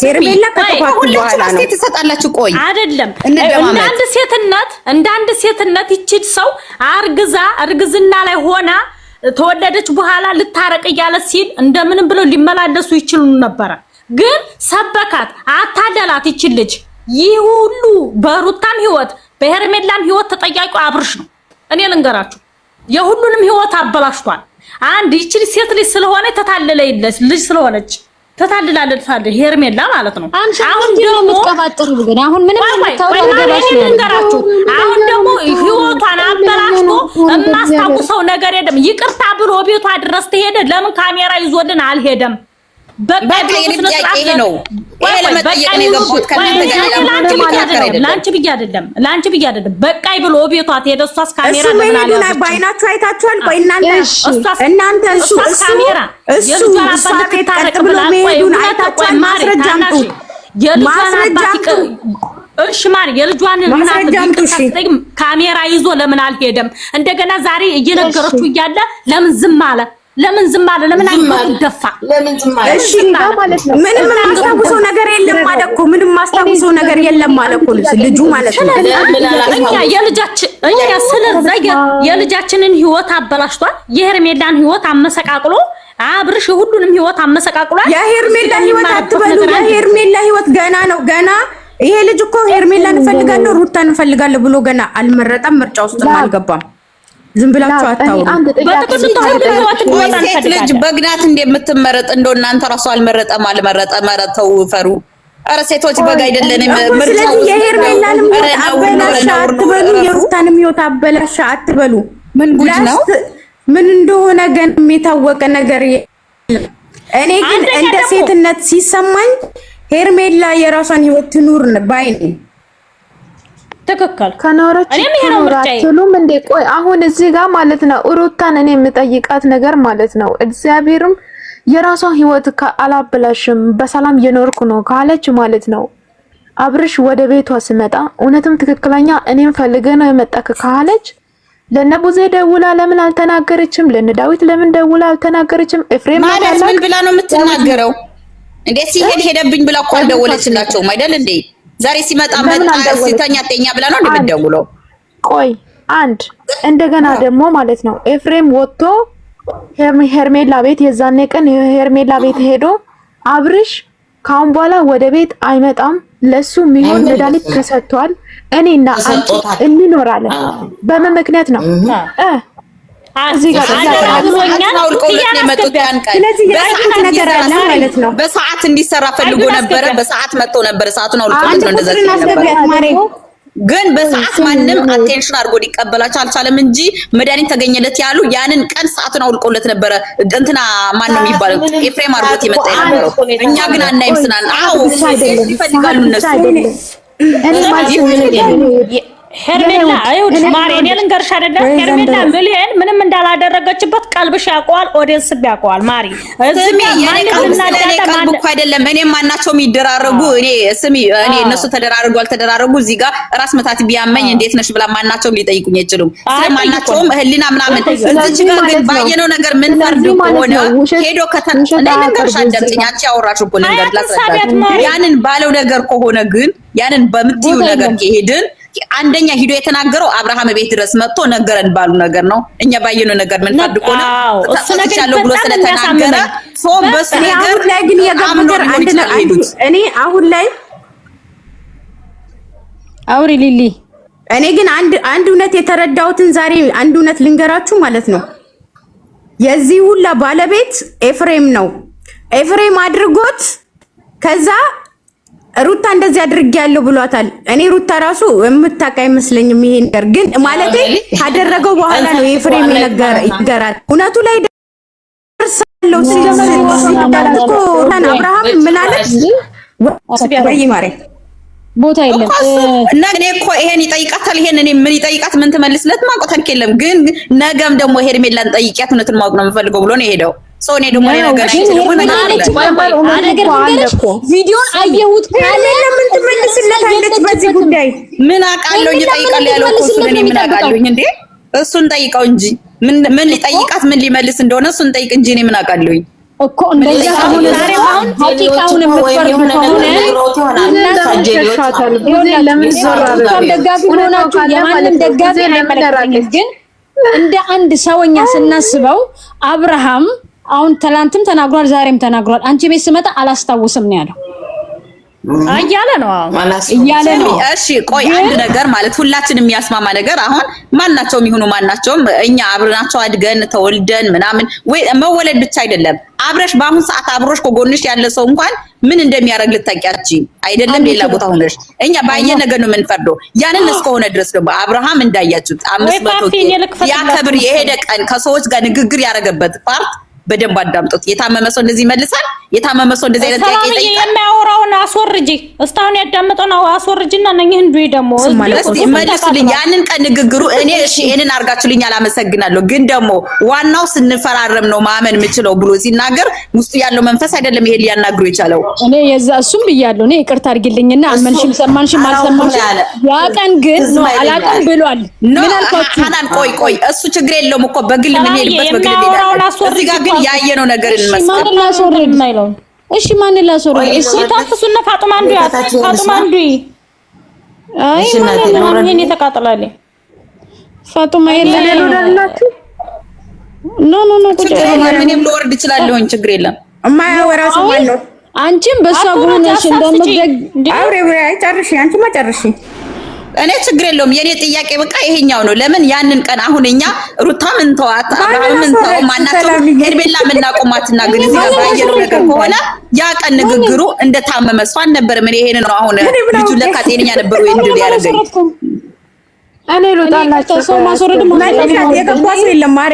ሄርሜላ ከተፋቱ በኋላ ነው ተሰጣላችሁ። ቆይ አይደለም እንደ አንድ ሴትነት ይችል ሰው እርግዝና ላይ ሆና ተወለደች በኋላ ልታረቅ እያለ ሲል እንደምንም ብለው ሊመላለሱ ይችሉ ነበር። ግን ሰበካት፣ አታደላት ይችል ልጅ። ይህ ሁሉ በሩታም ህይወት በሄርሜላም ህይወት ተጠያቂው አብርሽ ነው። እኔ ልንገራችሁ የሁሉንም ህይወት አበላሽቷል። አንድ ይችል ሴት ልጅ ስለሆነ ተታለለ ይለስ ልጅ ስለሆነች ተታልላለች ሄርሜላ ማለት ነው። አሁን ደግሞ አሁን ምንም አሁን ደግሞ ህይወቷን አበላሽቶ የማስታውሰው ነገር የለም። ይቅርታ ብሎ ቤቷ ድረስ ተሄደ። ለምን ካሜራ ይዞልን አልሄደም? በቃ ይሄ ነው ላንቺ ብዬ አይደለም በቃይ ብሎ ቤቷ ተሄደ። እሷስ ካሜራ ለምን አልያዘችም? ባይናችሁ አይታችኋል። ቆይ እናንተ እሱ ቤት ብሎ መሄዱን አይታችኋል። ማስረጃ አምጡ። እሺ ማን የልጇን ካሜራ ይዞ ለምን አልሄደም? እንደገና ዛሬ እየነገረችው እያለ ለምን ዝም አለ? ለምን አይደፋ? እሺ ማለት ነው። ምንም ማስታውሰው ነገር የለም ማለት እኮ ምንም ማስታውሰው ነገር የለም ማለት እኮ ልጁ ማለት ነው። የልጃችንን ህይወት አበላሽቷል። የሄርሜላን ህይወት አመሰቃቅሎ አብርሽ ሁሉንም ህይወት አመሰቃቅሏል። የሄርሜላ ህይወት አትበሉ። የሄርሜላ ህይወት ገና ነው። ገና ይሄ ልጅ እኮ ሄርሜላን እፈልጋለሁ ሩታን እፈልጋለሁ ብሎ ገና አልመረጠም። ምርጫ ውስጥ አልገባም። ዝም ብላችሁ አታውሩ። ሴት ልጅ በግናት እንደምትመረጥ እንደው እናንተ ራሱ አልመረጠም መረጠው ፈሩ። አረ ሴቶች በግ አይደለንም። ምርጫው የሄርሜላንም አበላሻ አትበሉ፣ የሩታንም ህይወት አበላሻ አትበሉ። ምን ጉድ ነው? ምን እንደሆነ ገና የታወቀ ነገር የለም። እኔ ግን እንደ ሴትነት ሲሰማኝ ሄርሜላ የራሷን ህይወት ትኑር ባይ ነኝ። ተከከል ከኖረች አትሉም እንዴ? ቆይ አሁን እዚህ ጋር ማለት ነው ሩታን እኔ የምጠይቃት ነገር ማለት ነው እግዚአብሔርም የራሷን ህይወት አላበላሽም በሰላም እየኖርኩ ነው ካለች ማለት ነው አብርሽ ወደ ቤቷ ሲመጣ እውነትም ትክክለኛ እኔም ፈልገ ነው የመጣክ ካለች ለነቡዜ ደውላ ለምን አልተናገረችም? ለነዳዊት ለምን ደውላ አልተናገረችም? ኤፍሬም ማለት ምን ብላ ነው የምትናገረው እንዴ? ሲሄድ ሄደብኝ ብላ እኮ አልደወለችላቸውም አይደል እንዴ? ዛሬ ሲመጣ ሲተኛ ተኛ ብላ ነው እንደምትደውለው። ቆይ አንድ እንደገና ደግሞ ማለት ነው ኤፍሬም ወጥቶ ሄርሜላ ቤት የዛኔ ቀን ሄርሜላ ቤት ሄዶ አብርሽ ካሁን በኋላ ወደ ቤት አይመጣም ለሱ የሚሆን መድኃኒት ተሰጥቷል እኔና አንቺ እንኖራለን። በምን ምክንያት ነው? እዚህ ጋር በሰዓት እንዲሰራ ፈልጎ ነበረ። በሰዓት መጥቶ ነበር። ሰዓቱን አውልቆለት ነው እንደዛ ነው። ግን በሰዓት ማንም አቴንሽን አድርጎ ሊቀበላቸው አልቻለም እንጂ መድኃኒት ተገኘለት ያሉ ያንን ቀን ሰዓቱን አውልቆለት ነበረ። እንትና ማን ነው የሚባለው? ኤፍሬም አድርጎት የመጣ የነበረው። እኛ ግን አናይም ስናን አዎ ይፈልጋሉ እነሱ እኔ ማለት ሄርሜላ አይውድ ማሪ እኔ ልንገርሽ አይደለም ሄርሜላ ምንም እንዳላደረገችበት ቀልብሽ ያውቀዋል፣ ኦዲየንስ ያውቀዋል። ማሪ እዚህ ማንንም አይደለም እኔ ማናቸው የሚደራረጉ እኔ እነሱ ተደራረጉ አልተደራረጉ እዚህ ጋር ራስ መታት ቢያመኝ እንዴት ነሽ ብላ ማናቸው ሊጠይቁኝ አይችሉም። ስለማናቸውም ህሊና ምናምን እዚህ ጋር ግን ባየነው ነገር ምን ፈርድ ሆነ ሄዶ ከተነ ልንገርሽ አዳምጪኝ። አንቺ ያወራሽ እኮ ልንገር ላስረዳሽ ያንን ባለው ነገር ከሆነ ግን ያንን በምትዩ ነገር ከሄድን አንደኛ ሂዶ የተናገረው አብርሃም ቤት ድረስ መጥቶ ነገረን ባሉ ነገር ነው። እኛ ባየነው ነገር ምን ፈድቆ ነው ተሳስቻለሁ ብሎ ስለተናገረ ሶ በሱ ነገር ላይ ግን የገበተር እኔ አሁን ላይ አውሪ ሊሊ እኔ ግን አንድ እውነት የተረዳሁትን ዛሬ አንድ እውነት ልንገራችሁ ማለት ነው። የዚህ ሁላ ባለቤት ኤፍሬም ነው። ኤፍሬም አድርጎት ከዛ ሩታ እንደዚህ አድርጌያለሁ ብሏታል። እኔ ሩታ ራሱ የምታውቅ አይመስለኝም ይሄ ነገር ግን ማለት ካደረገው በኋላ ነው ኤፍሬም ይነገራል። እውነቱ ላይ ደርሳለሁ ሲዳልኮ አብርሃም ምን አለ ወይ ማሬ ቦታ የለም እና እኔ እኮ ይሄን ይጠይቃታል። ይሄን እኔ ምን ይጠይቃት ምን ትመልስለት ማቆታል የለም። ግን ነገም ደግሞ ሄርሜላን ጠይቂያት እውነቱን ማወቅ ነው የምፈልገው ብሎ ነው የሄደው። ሶኔ ደግሞ ነገር ቪዲዮን አየሁት ካለ ምን ትመልስለታለች በዚህ ጉዳይ? ምን አውቃለሁ ይጠይቃል ያለው እኮ እሱን እኔ ምን አውቃለሁ እንዴ? እሱን ጠይቀው እንጂ ምን ሊጠይቃት ምን ሊመልስ እንደሆነ እሱን ጠይቅ እንጂ እኔ ምን አውቃለሁ። እኮ እንደዛ ከሆነ ዛሬውን ሐቂቃውን የምትፈርዱ ከሆነ ለምን ዘራራ ደጋፊ ሆናችሁ የማንም ደጋፊ አይመለከተኝም። ግን እንደ አንድ ሰውኛ ስናስበው አብርሃም አሁን ትላንትም ተናግሯል፣ ዛሬም ተናግሯል። አንቺ ቤት ስመጣ አላስታውስም ነው ያለው እያለ ነው እያለ ነው። እሺ ቆይ አንድ ነገር ማለት ሁላችንም የሚያስማማ ነገር አሁን ማናቸውም ይሁኑ ማናቸውም እኛ አብረናቸው አድገን ተወልደን ምናምን ወይ መወለድ ብቻ አይደለም አብረሽ በአሁን ሰዓት አብሮሽ ከጎንሽ ያለ ሰው እንኳን ምን እንደሚያደርግ ልታውቂያቺ አይደለም ሌላ ቦታ ሆነሽ እኛ ባየ ነገር ነው የምንፈርደው። ያንን እስከሆነ ድረስ ደግሞ አብርሃም እንዳያችሁት 500 ያከብር የሄደ ቀን ከሰዎች ጋር ንግግር ያደረገበት ፓርት በደንብ አዳምጡት። የታመመ ሰው እንደዚህ ይመልሳል? የታመመ ሰው እንደዚህ አይነት ጥያቄ ይጠይቃል? የሚያወራውን አስወርጂ፣ እስካሁን ያዳመጠውን አስወርጂና ነኝ እንዱ ደግሞ እስቲ መልሱልኝ። ያንን ቀን ንግግሩ እኔ እሺ ይሄንን አርጋችሁልኝ አመሰግናለሁ፣ ግን ደግሞ ዋናው ስንፈራረም ነው ማመን የምችለው ብሎ ሲናገር ውስጡ ያለው መንፈስ አይደለም ይሄ ሊያናግሩ የቻለው። እኔ የዛ እሱም ብያለሁ። እኔ ይቅርታ አድርጊልኝና አመንሽም ሰማንሽም አልሰማንሽም ያ ቀን ግን ነው አላቀም ብሏል። ምን አልኳችሁ? ሃናን ቆይ እሱ ችግር የለውም እኮ በግል ምን ሄድበት በግል ሄዳለሁ ያየነው ነገር እንመስከር። ማን ላስወርድ ማይለው? እሺ ማን ላስወርድ? እሱ ታፍሱና ፋጡማ አንዱ ፋጡማ አንዱ አይ ማን ይሄን ተቃጥላለ ፋጡማ የለለላችሁ ኖ ቁጭ ምንም ልወርድ እችላለሁ ችግር የለም። የማያወራ ሰው ማን ነው? አንቺም በሷ ጎንሽ እንደምትደግ አውሬ አይጨርሽ አንቺ ማጨርሽ እኔ ችግር የለውም። የኔ ጥያቄ በቃ ይሄኛው ነው። ለምን ያንን ቀን አሁን እኛ ሩታ ምን ተዋት አብርሃም ምን ተው ማናቸው ሄርሜላ ምን ናቆማትና ግን እዚህ ጋር ያየነው ነገር ከሆነ ያ ቀን ንግግሩ እንደታመመ ሰው አልነበረም። እኔ ይሄን ነው አሁን ልጁ ለካ ጤነኛ ነበር ወይ እንዴ ያደረገኝ እኔ ሩጣላችሁ ሰው ማስወረድ ማለት የገባው የለም ማሬ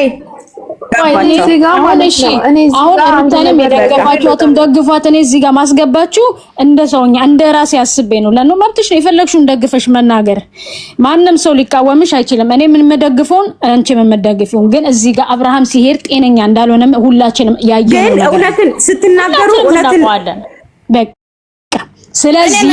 እኔ እዚህ ጋር ማለት ነው። እኔ አሁን ሩታንም የደገፋችኋትም ደግፏት። እኔ እዚህ ጋር ማስገባችሁ እንደ ሰውኛ እንደ ራሴ አስቤ ነው። ለምን መብትሽ ነው የፈለግሽውን ደግፈሽ መናገር። ማንም ሰው ሊቃወምሽ አይችልም። እኔ ምን መደግፈውን አንቺ ምን መደግፊውን። ግን እዚህ ጋር አብርሃም ሲሄድ ጤነኛ እንዳልሆነ ሁላችንም ያየነው ግን እውነትን ስትናገሩ እውነትን በቃ ስለዚህ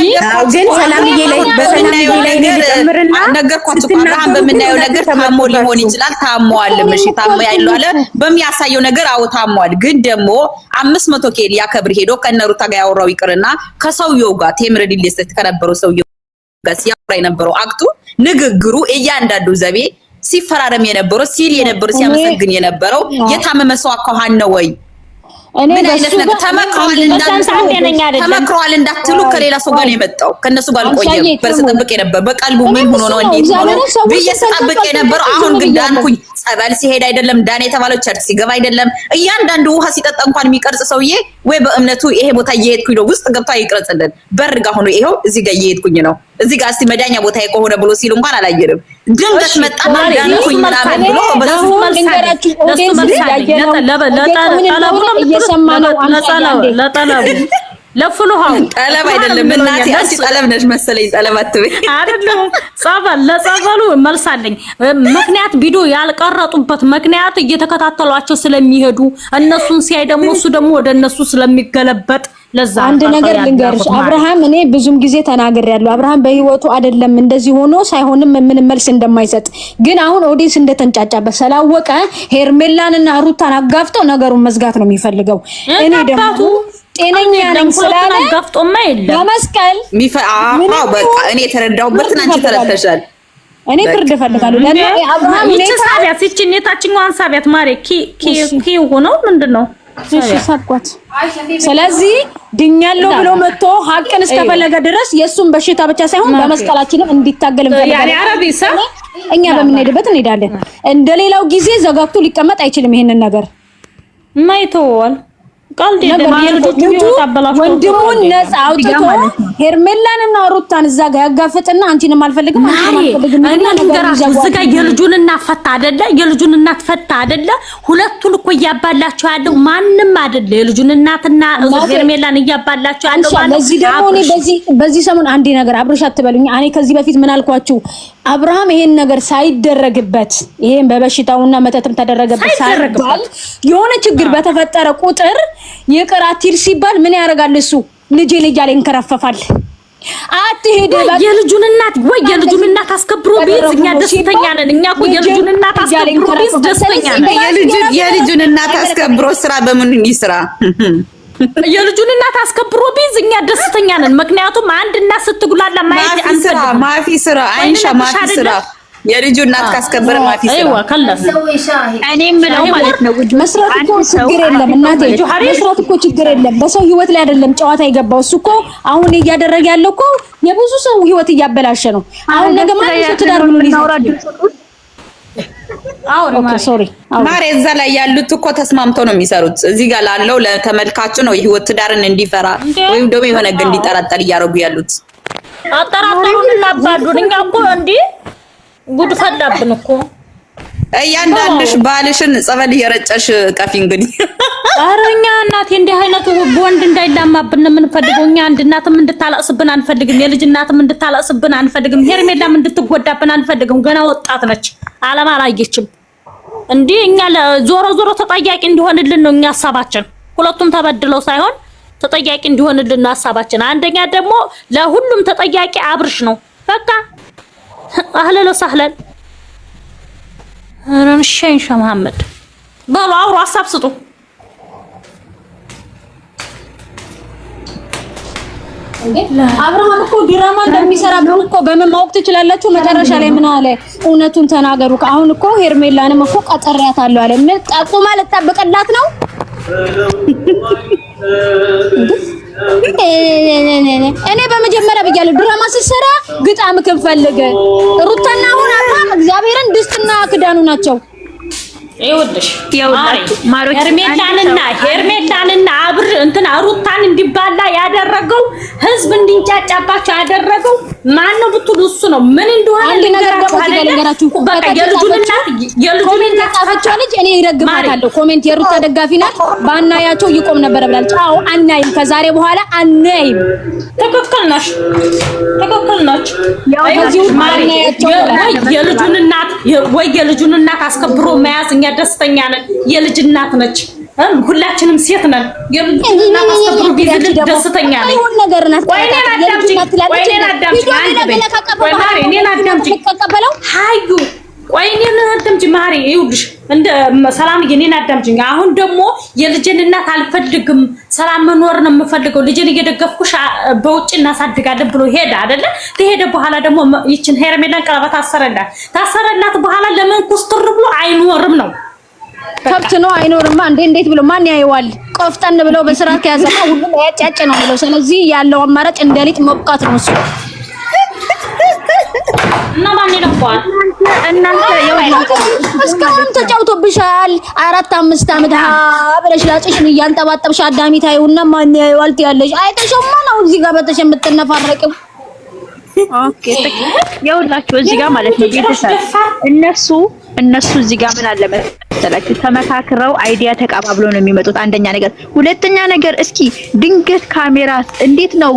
ግን ሰላምዬ ላይ በሰላምዬ ላይ ተምርና ነገርኳችሁ። አብርሃም በምናየው ነገር ታሞ ሊሆን ይችላል። ታሟል እሺ ታሞ ያለው አለ በሚያሳየው ነገር አው ታሟል። ግን ደግሞ 500 ኬ ያከብር ሄዶ ከነሩታ ጋር ያወራው ይቅርና ከሰውየው ጋር ቴምር ዲሌስት ከነበረው ሰውየው ጋር ሲያወራ የነበረው አክቱ ንግግሩ እያንዳንዱ ዘቤ ሲፈራረም የነበረው ሲል የነበረው ሲያመሰግን የነበረው የታመመ ሰው አኳኋን ነው ወይ? እኔ ምን አይነት ነገር ተመክሯል እንዳትሉ ከሌላ ሰው ጋር ነው የመጣው። ከነሱ ጋር አልቆየም። በርሰጠብቅ የነበር በቀልቡ ምን ሆኖ ነው እንዴት ነው በየሰጣብቅ የነበረው። አሁን ግን ዳንኩኝ ጸበል ሲሄድ አይደለም ዳን የተባለው ቸርች ሲገባ አይደለም እያንዳንዱ ውሃ ሲጠጣ እንኳን የሚቀርጽ ሰውዬ ወይ በእምነቱ ይሄ ቦታ እየሄድኩኝ ነው ውስጥ ገብታ ይቀርጽልን በርጋ ሆኖ ይሄው እዚህ ጋር እየሄድኩኝ ነው እዚህ ጋር እስቲ መዳኛ ቦታ የሆነ ብሎ ሲል እንኳን አላየንም። ድንገት መጣ ዳንኩኝ ምናምን ብሎ በሱ ልንገራችሁ ኦዲየንስ ያየነው ለጠለቡ ለፍሉሃው ጠለብ አይደለም እናቴ አንቺ ጠለብ ነሽ መሰለኝ። ጠለብ አትበይ አይደለም ጸበል ለጸበሉ መልሳለኝ። ምክንያት ቪዲዮ ያልቀረጡበት ምክንያት እየተከታተሏቸው ስለሚሄዱ እነሱን ሲያይ ደግሞ እሱ ደግሞ ወደ እነሱ ስለሚገለበጥ ለዛ አንድ ነገር ልንገርሽ አብርሃም እኔ ብዙም ጊዜ ተናግሬያለሁ። አብርሃም በህይወቱ አይደለም እንደዚህ ሆኖ ሳይሆንም ምን መልስ እንደማይሰጥ ግን አሁን ኦዲየንስ እንደተንጫጫበት ስላወቀ ሄርሜላንና ሩታን አጋፍጠው ነገሩን መዝጋት ነው የሚፈልገው። እኔ ደግሞ ጤነኛ ነኝ ስላለ አጋፍጦማ የለም በመስቀል አዎ በቃ እኔ የተረዳሁበትን አንቺ ተረድተሻል። እኔ ፍርድ እፈልጋለሁ። ለምን አብርሃም እኔ ሳቢያት እቺ የታችኛዋን ሳቢያት ማሬ ኪ ሆኖ ምንድነው እሺ ሳቋት። ስለዚህ ድኛለሁ ብሎ መጥቶ ሀቅን እስከፈለገ ድረስ የሱን በሽታ ብቻ ሳይሆን በመስቀላችንም እንዲታገል እንፈልጋለን። እኛ በምንሄድበት እንሄዳለን። እንደሌላው ጊዜ ዘጋግቶ ሊቀመጥ አይችልም። ይሄንን ነገር ማይተዋል ቃል ወንድሙን ነፃ አውጥቶ ሄርሜላንና ሩታን እዛ ጋር ያጋፍጥና አንቺንም አልፈልግም እዚህ ጋር የልጁን እናት ፈታ አይደለ የልጁን እናት ፈታ አይደለ ሁለቱን እኮ እያባላቸው ያለው ማንም አይደለ የልጁን እናትና ሄርሜላን እያባላቸው ያለው ማለት ለዚህ ደግሞ እኔ በዚህ ሰሞን አንዴ ነገር አብርሽ አትበሉኝ። እኔ ከዚህ በፊት ምን አልኳችሁ? አብርሃም ይሄን ነገር ሳይደረግበት ይሄን በበሽታውና መተትም ተደረገበት ሳይባል የሆነ ችግር በተፈጠረ ቁጥር ይቅር አትይል ሲባል ምን ያደርጋል? እሱ ልጄ እያለ ይንከራፈፋል። አትሄድ። የልጁን እናት አስከብሮ ቢይዝ እኛ ደስተኛ ነን። እኛ እኮ የልጁን እናት አስከብሮ ቢይዝ ደስተኛ ነን። የልጁን እናት አስከብሮ ስራ በምን ይስራ? የልጁን እናት አስከብሮ ቢይዝ እኛ ደስተኛ ነን። ምክንያቱም አንድ እናት ስትጉላላ ማየት ማፊ ስራ አይንሻ ማፊ ስራ የልጁ እናት ካስከበረ ማፊ ስራ አይዋ ከላስ እኔ የምለው ማለት ነው መስራት እኮ ችግር የለም እናቴ፣ መስራት እኮ ችግር የለም። በሰው ህይወት ላይ አይደለም ጨዋታ የገባው እሱ እኮ አሁን እያደረገ ያለው እኮ የብዙ ሰው ህይወት እያበላሸ ነው። አሁን ነገ ማለት ነው ትዳር ምን ይናውራድ ሶሪ ማሬ እዛ ላይ ያሉት እኮ ተስማምተው ነው የሚሰሩት። እዚህ ጋር ላለው ለተመልካቹ ነው የህይወት ትዳርን እንዲፈራ ወይም ደግሞ የሆነ ግን እንዲጠራጠር እያደረጉ ያሉት። አጠራጠሩን እናባዱን እኛ እኮ እንዴ ጉድ ፈላብን እኮ። እያንዳንድሽ ባልሽን ጸበል እየረጨሽ ቀፊ እንግዲህ። ኧረ እኛ እናቴ እንዲህ አይነቱ ወንድ እንዳይላማብን ነው የምንፈልገው። እኛ አንድ እናትም እንድታለቅስብን አንፈልግም። የልጅ እናትም እንድታለቅስብን አንፈልግም። ሄርሜላም እንድትጎዳብን አንፈልግም። ገና ወጣት ነች፣ ዓለም አላየችም። እንዲህ እኛ ዞሮ ዞሮ ተጠያቂ እንዲሆንልን ነው እኛ ሀሳባችን። ሁለቱም ተበድለው ሳይሆን ተጠያቂ እንዲሆንልን ነው ሀሳባችን። አንደኛ ደግሞ ለሁሉም ተጠያቂ አብርሽ ነው። በቃ አህለሎ ሳህለን ረምሸን ሸመሐመድ በሉ አውሩ፣ ሀሳብ ስጡ። አብርሃም እኮ ድራማ እንደሚሰራ እኮ በምን ማወቅ ትችላላችሁ? መጨረሻ ላይ ምን አለ? እውነቱን ተናገሩ። አሁን እኮ ሄርሜላንም እኮ ቀጠሪያታለሁ አለ። ምን ጠቁማ ልጠብቅላት ነው? እኔ በመጀመሪያ ብያለሁ ድራማ ስትሰራ ግጣም ክንፈልገ ሩታና አሁን አብርሃም እግዚአብሔርን ድስትና ክዳኑ ናቸው። ይኸውልሽ ሄርሜላንና አብር እንትን ሩታን እንዲባላ ያደረገው ህዝብ እንዲንጫጫባቸው ያደረገው ማን ነው ብትሉ እሱ ነው። ምን እንደሆነ ልንገራችሁ። በቃ የልጁን እናት ልጅ እኔ ይረግማታለሁ። ኮሜንት የሩታ ደጋፊ ናት። ባናያቸው ይቆም ነበር ብላለች። አዎ አናይም፣ ከዛሬ በኋላ አናይም። ትክክል ነሽ። የልጁን እናት አስከብሮ መያዝ እኛ ደስተኛ ነን። የልጅ እናት ነች፣ ሁላችንም ሴት ነን። የልጁን እናት አስከብሮ ቢዝል ደስተኛ ነን። አይሁን ነገር ናት። ወይኔን አዳምጪኝ። ወይኔን አዳምጪኝ ማሪ። ይኸውልሽ እንደ ሰላምዬ እኔን አዳምጪኝ። አሁን ደግሞ የልጅን እናት አልፈልግም፣ ሰላም መኖር ነው የምፈልገው፣ ልጅን እየደገፍኩሽ በውጭ እናሳድጋለን ብሎ ሄደ አይደለ? ከሄደ በኋላ ደግሞ ይችን ሄርሜላን ቀለበት ታሰረላት በኋላ ለምን ኩስትር ብሎ አይኖርም ነው? ከብት ነው አይኖርማ። እንዴት ብሎ ማን ያየዋል? ቆፍጠን ብለው በስራ ከያዘማ ሁሉም ያጫጭ ነው ብለው። ስለዚህ ያለው አማራጭ እንደሊጥ መብቃት ነው እሱ። እና ማን ይለፋል? እናንተ እስካሁን ተጫውቶብሻል። 4-5 አመት ብለሽ ላጭሽን እያንጠባጠብሽ አዳሚ ታዩና ማን ያየዋል ትያለሽ። አይተሽማ ነው እዚህ ጋር በተሽ የምትነፋረቂው። ኦኬ ይኸውላችሁ እዚህ ጋር ማለት ነው ቤተሰብ እነሱ እዚህ ጋር ምን አለ መሰላችሁ ተመካክረው አይዲያ ተቀባብለው ነው የሚመጡት። አንደኛ ነገር፣ ሁለተኛ ነገር እስኪ ድንገት ካሜራ እንዴት ነው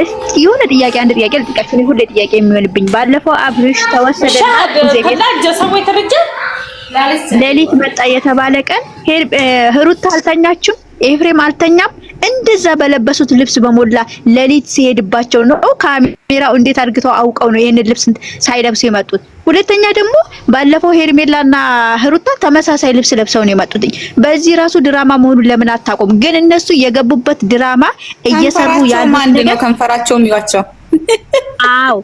እስኪ የሆነ ጥያቄ አንድ ጥያቄ ልጥቀስ። ሁሌ ጥያቄ የሚሆንብኝ ባለፈው አብርሽ ተወሰደና ሌሊት መጣ የተባለ ቀን ሩታ አልተኛችም፣ ኤፍሬም አልተኛም። እንደዛ በለበሱት ልብስ በሞላ ሌሊት ሲሄድባቸው ነው ካሜራው እንዴት አድርገው አውቀው ነው ይሄን ልብስ ሳይለብሱ የመጡት። ሁለተኛ ደግሞ ባለፈው ሄርሜላና ሩታ ተመሳሳይ ልብስ ለብሰው ነው የመጡት። በዚህ ራሱ ድራማ መሆኑን ለምን አታቆም? ግን እነሱ የገቡበት ድራማ እየሰሩ ያሉ ነገር ከንፈራቸውም ይዋቸው። አዎ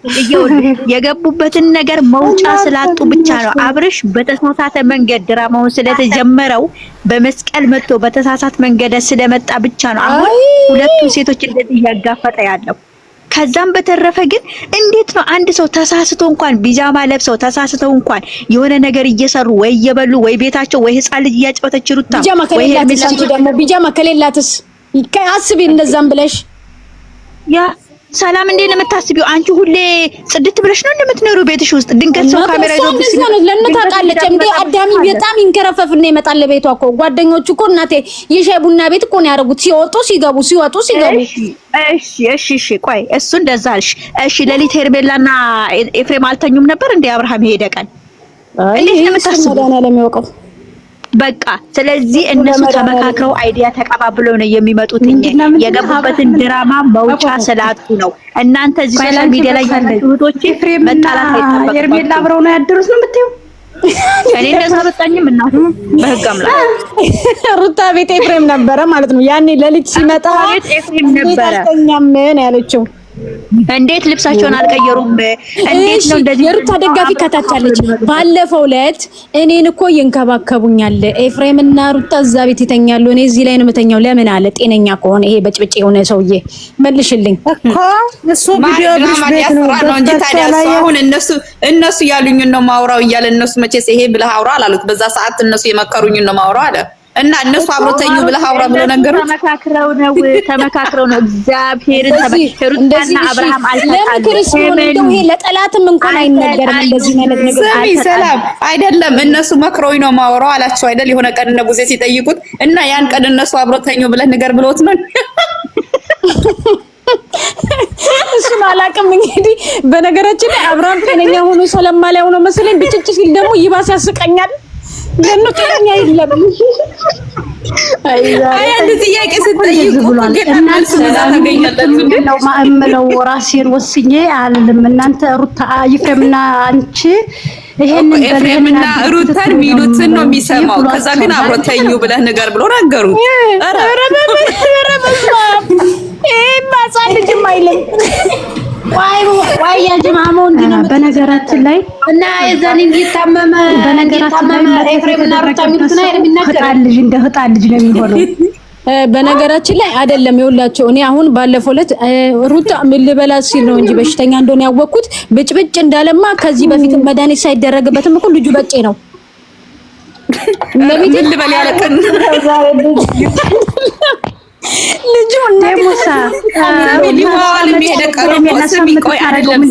የገቡበትን ነገር መውጫ ስላጡ ብቻ ነው። አብርሽ በተሳሳተ መንገድ ድራማውን ስለተጀመረው በመስቀል መጥቶ በተሳሳተ መንገድ ስለመጣ ብቻ ነው አሁን ሁለቱ ሴቶች እንደዚህ ያጋፈጠ ያለው። ከዛም በተረፈ ግን እንዴት ነው አንድ ሰው ተሳስቶ እንኳን ቢጃማ ለብሰው ተሳስተው እንኳን የሆነ ነገር እየሰሩ ወይ እየበሉ ወይ ቤታቸው ወይ ህፃን ልጅ እያጫወተች ሩታ ወይ ቢጃማ ከሌላትስ አስቢ እንደዛም ብለሽ ያ ሰላም እንዴ ነው የምታስቢው? አንቺ ሁሌ ጽድት ብለሽ ነው እንደምትኖሩ ቤትሽ ውስጥ ድንገት ሰው ካሜራ ይዞብሽ ለምን ታውቃለች እንዴ? አዳሚ በጣም ይንከረፈፍና ይመጣል ቤቷ እኮ ጓደኞቹ እኮ እናቴ የሻይ ቡና ቤት እኮ ነው ያደረጉት። ሲወጡ ሲገቡ እሺ ቆይ እሱ እንደዛ አልሽ። እሺ ሌሊት ሄርሜላና ኤፍሬም አልተኙም ነበር እንዴ? አብርሃም ሄደ ቀን እንዴት ነው የምታስቢው? በቃ ስለዚህ እነሱ ተመካክረው አይዲያ ተቀባብለው ነው የሚመጡት። የገቡበትን ድራማ መውጫ ስላጡ ነው። እናንተ እዚህ ሶሻል ሚዲያ ላይ ያላችሁ እህቶቼ መጣላት አይጠበቅም። ሄርሜላ አብረው ነው ያደሩት ነው የምትይው? እኔ እንደዛ በጣኝም እናቱ በህግ አምላክ ሩታ ቤት ኤፍሬም ነበረ ማለት ነው። ያኔ ለሊት ሲመጣ ቤት ኤፍሬም ነበረ። ምን ያለችው እንዴት ልብሳቸውን አልቀየሩም? እንዴት ነው እንደዚህ? የሩታ ደጋፊ ከታቻለች። ባለፈው ዕለት እኔን እኮ ይንከባከቡኛል ኤፍሬምና ሩታ እዛ ቤት ይተኛሉ፣ እኔ እዚህ ላይ ነው የምተኛው ለምን አለ? ጤነኛ ከሆነ ይሄ በጭብጭ የሆነ ሰውዬ መልሽልኝ እኮ እሱ ቪዲዮ ቤት ነው እንጂ ታዲያ አሁን እነሱ ያሉኝን ነው ማውራው እያለ እነሱ መቼስ ይሄ ብለህ አውራ አላሉት። በዛ ሰዓት እነሱ የመከሩኝን ነው ማውራው አለ እና እነሱ አብሮተኙ ብለህ አውራ ብለው ነገሩ ተመካክረው ነው እግዚአብሔርን ተመካከሩና አብርሃም አልተጣለም። ይሄ ለጠላትም እንኳን አይነገርም እንደዚህ ማለት ነገር። ስሚ ሰላም አይደለም እነሱ መክረውኝ ነው ማውራው አላቸው አይደል? የሆነ ቀን እነ ጉዜ ሲጠይቁት እና ያን ቀን እነሱ አብሮተኙ ብለህ ነገር ብሎት ነው እሱን አላውቅም። እንግዲህ በነገራችን ላይ አብርሃም ጤነኛ ሆኖ ሰለማላ ሆኖ መሰለኝ ብጭጭ ሲል ደግሞ ይባስ ያስቀኛል። ለምን ጤነኛ የለም? አይ አንድ ጥያቄ ስትጠይቁ እናንተ ነው ማእምለው ራሴን ወስኜ አልልም። እናንተ ሩታ ይፍረምና አንቺ ይሄንን ኤፍሬምና ሩታን ሚሉትን ነው የሚሰማው። ከዛ ግን አብሮተኙ ብለህ ነገር ብሎ ነገሩ። ኧረ በስመአብ ማጻን ልጅም አይልም። ዋይ ያጅማሙ እንዲና በነገራችን ላይ እና የዛን ይታመመ ኤፍሬምና ሩታ ሚሉትን አይደለም ይናገር ልጅ እንደ ህጣን ልጅ ነው የሚሆነው። በነገራችን ላይ አይደለም ይኸውላችሁ፣ እኔ አሁን ባለፈው ዕለት ሩታ ምን ልበላት ሲል ነው እንጂ በሽተኛ እንደሆነ ያወቅኩት ብጭብጭ እንዳለማ ከዚህ በፊት መድኃኒት ሳይደረግበትም እኮ ልጁ በቄ ነው። ምን ልበል ያለቀን ልጁ እንደሙሳ ሊዋዋል የሚሄደቀው ስሚ ቆይ አይደለም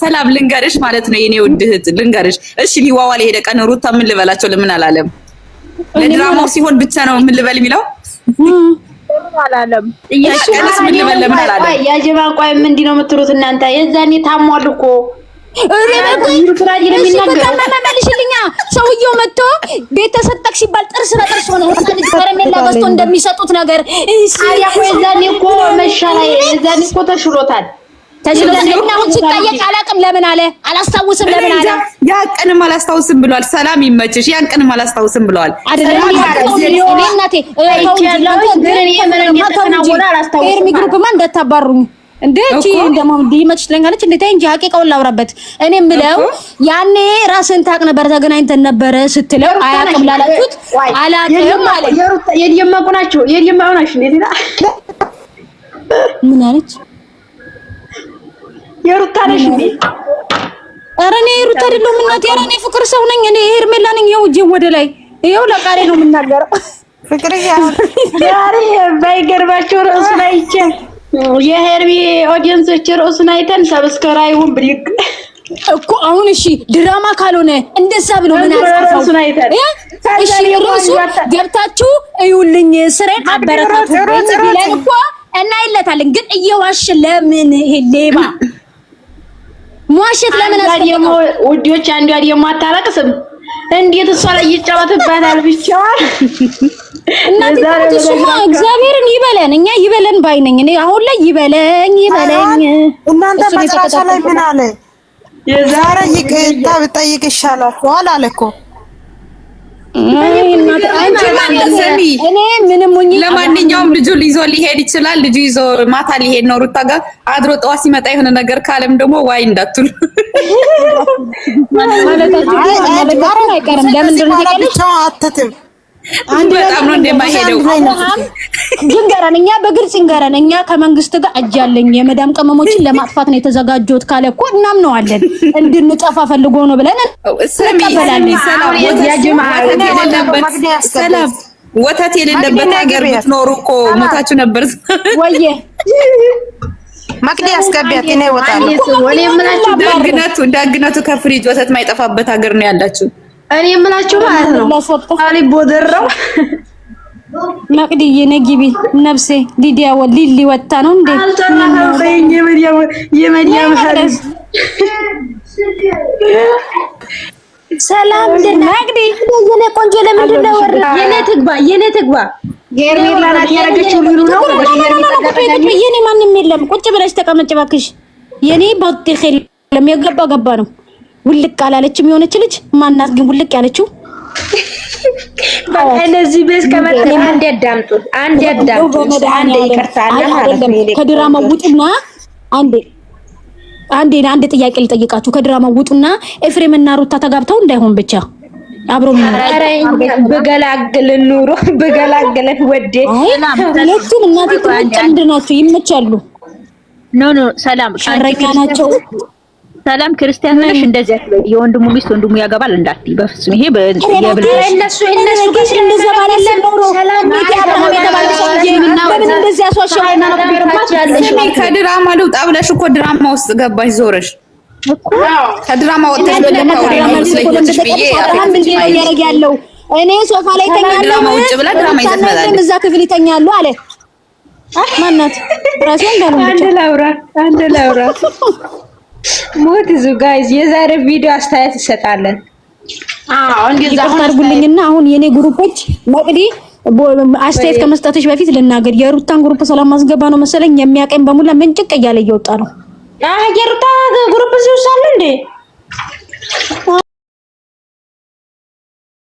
ሰላም ልንገርሽ ማለት ነው የኔ ውድ እህት ልንገርሽ። እሺ ሊዋዋል የሄደቀን ሩታ ምን ልበላቸው ለምን አላለም? ለድራማው ሲሆን ብቻ ነው ምን ልበል የሚለው አላለም። እያቀነስ ምን ልበል ለምን አላለም? ያ ጀማ ቆይ ምንድን ነው የምትሉት እናንተ? የዛኔ ታሟል እኮ መልሽልኛ። ሰውየው መጥቶ ቤት ተሰጠክ ሲባል ጥርስ በጥርስ ሆነ። ህፃን ልጅ ከረሜላ ገዝቶ እንደሚሰጡት ነገር የዛኔ እኮ መሻላይ የዛኔ እኮ ተሽሎታል። ተሽሎታልና አሁን ሲጠየቅ አላውቅም ለምን አለ አላስታውስም ለምን አለ? ያን ቀንም አላስታውስም ብሏል። ሰላም ይመችሽ። ያን ቀንም አላስታውስም ብለዋል። አይደለም እናቴ ኤርሚ ግሩፕማ እንዳታባሩኝ እንዴት እንደማም ዲመች ትለኛለች እንዴት እንጂ ሀቂቃውን ላውራበት። እኔ ምለው ያኔ ራስን ታቅ ነበር ተገናኝተን ነበር ስትለው አያውቅም ላላችሁት አላውቅም ማለት የደማቁናችሁ የደማቁናችሁ እንዴት ይላል? ምን አለች? የሩታ ነሽ እንዴ? ኧረ እኔ ሩታ አይደለሁም እናቴ። ኧረ እኔ ፍቅር ሰው ነኝ። እኔ ሄርሜላ ነኝ። ይኸው እጄ ወደ ላይ ይኸው ለቃሌ ነው የምናገረው። ፍቅር ዛሬ ባይገርባችሁ ርዕስ ላይ ይቻል የሄርሚ ኦዲየንሶች ርዕሱን አይተን ሰብስክራይቡን ብሪክ እኮ አሁን እሺ ድራማ ካልሆነ እንደዛ ብሎ ምን አጻፈው? እሺ ርዕሱ ገብታችሁ እዩልኝ ስሬን አበረታቱ ብለን እኮ እናይለታለን። ግን እየዋሽ ለምን ይሄ ሌባ ሟሸት ለምን አስፈለገው? ውዲዎች አንዷ ደግሞ አታለቅስም እንዴት እሷ ላይ ይጫወትባታል ብቻዋን እናንተ ተስማ እግዚአብሔርን ይበለን እኛ ይበለን ባይነኝ እኔ አሁን ላይ ይበለኝ እናንተ መጨረሻ ላይ ምን አለ? የዛሬ ይቅርታ ብጠይቅ ይሻላል አለ እኮ። እኔ ምንም ሆኜ ለማንኛውም ልጁ ይዞ ሊሄድ ይችላል። ልጁ ይዞ ማታ ሊሄድ ነው ሩታ ጋር አድሮ ጠዋት ሲመጣ የሆነ ነገር ካለም ደግሞ ዋይ እንዳትሉ ማለታችን አይቀርም። ለምን እንደሆነ አትተም አንድ በጣም ነው እንደማይሄደው ይንገረን። እኛ በግልጽ ይንገረን። እኛ ከመንግስት ጋር እጃለኝ የመዳም ቀመሞችን ለማጥፋት ነው የተዘጋጀሁት ካለ እኮ እናምነዋለን። እንድንጠፋ ፈልጎ ነው ብለን ሰላም ወተት የሌለበት ሀገር ብትኖሩ እኮ ሞታችሁ ነበር ወየ ማክዲ አስገቢያት እኔ እወጣለሁ። ደግነቱ ከፍሪጅ ወተት ማይጠፋበት ሀገር ነው ያላችሁ። እኔ የምላችሁ ማለት ነው አሊ ቦደረው መቅዲዬ ነግቢ ነፍሴ ሊዲያ ወሊሊ ወጣ ነው እንዴ? ሰላም እንደናግዲ የኔ ቆንጆ ለምንድን ነው ወራ የኔ ትግባ ሄርሜላ ናት ያረገችው ሊሉ ነው የኔ ማንንም የለም ቁጭ ብለሽ ተቀመጭ እባክሽ የኔ ባጥኺ ለሚገባ ገባ ነው ውልቅ አላለችም የሆነች ልጅ ማናት ግን ውልቅ ያለችው በእነዚህ ቤት ከመጣ አንድ ያዳምጡ አንድ ይቅርታና ማለት ነው ከድራማው ውጡና አንድ ጥያቄ ልጠይቃችሁ ከድራማው ውጡና ኤፍሬም እና ሩታ ተጋብተው እንዳይሆን ብቻ አብሮ ምን በገላገለ ኑሮ በገላገለ ወዴ ሁለቱም እናቴ ጥንድ ናቸው ይመቻሉ ኖ ሰላም ሸረኛ ናቸው ሰላም ክርስቲያን ነሽ እንደዚህ አትበይ የወንድሙ ሚስት ወንድሙ ያገባል እንዳትይ በፍጹም ይሄ እነሱ እንደዛ ማለት ነው ሰላም አብርሃም የተባለ ሰውዬ ምን እንደዚህ ያስዋሻውና ነው ገርማት ያለሽ ከድራማ ልውጣ ብለሽ እኮ ድራማ ውስጥ ገባሽ ዞረሽ እኮ ከድራማ ወጥተሽ ያለው እኔ ሶፋ ላይ ተኛለሁ ውጭ ብላ ድራማ ይዘፈናል እዛ ክፍል ይተኛሉ አለ ማናት ራሴ አንድ ላውራ ሞት ዙ ጋይስ የዛሬ ቪዲዮ አስተያየት እንሰጣለን። እንደዛ አድርጉልኝና አሁን የኔ ግሩፖች መቅዲ አስተያየት ከመስጠትሽ በፊት ልናገር የሩታን ግሩፕ ሰላም ማስገባ ነው መሰለኝ የሚያቀኝ በሙላ ምንጭቅ እያለ እየወጣ ነው የሩታ ግሩፕ እዚህ ውስጥ አለ እንዴ